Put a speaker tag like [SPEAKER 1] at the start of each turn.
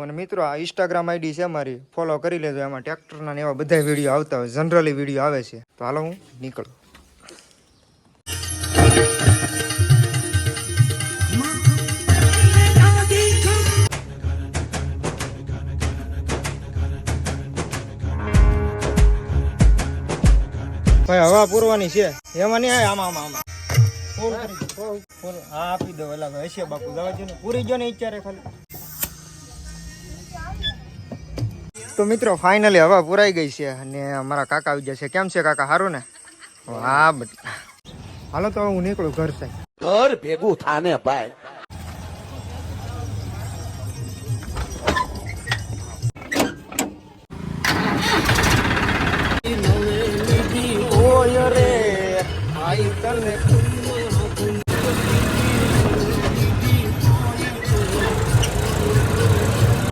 [SPEAKER 1] અને મિત્રો આ ઇન્સ્ટાગ્રામ આઈડી છે મારી, ફોલો કરી લેજો. એમાં ટ્રેક્ટરના ને એવા બધા વિડીયો આવતા હોય, જનરલી વિડીયો આવે છે. તો હાલો હું નીકળું. ભાઈ હવા પૂરવાની છે એમાં નહીં. આમાં આમાં હા આપી દો. ઓલા ભાઈ હશે બાપુ દવા ને પૂરી ગયો ને ઈચ્છારે ખાલી. તો મિત્રો ફાઇનલી હવા પૂરાઈ ગઈ છે અને અમારા કાકા આવી જશે. કેમ છે કાકા, સારું ને? હા બધા હાલો તો હું નીકળું ઘર સાહેબ.
[SPEAKER 2] ઘર ભેગું થાને ભાઈ. ઓય રે આઈ તને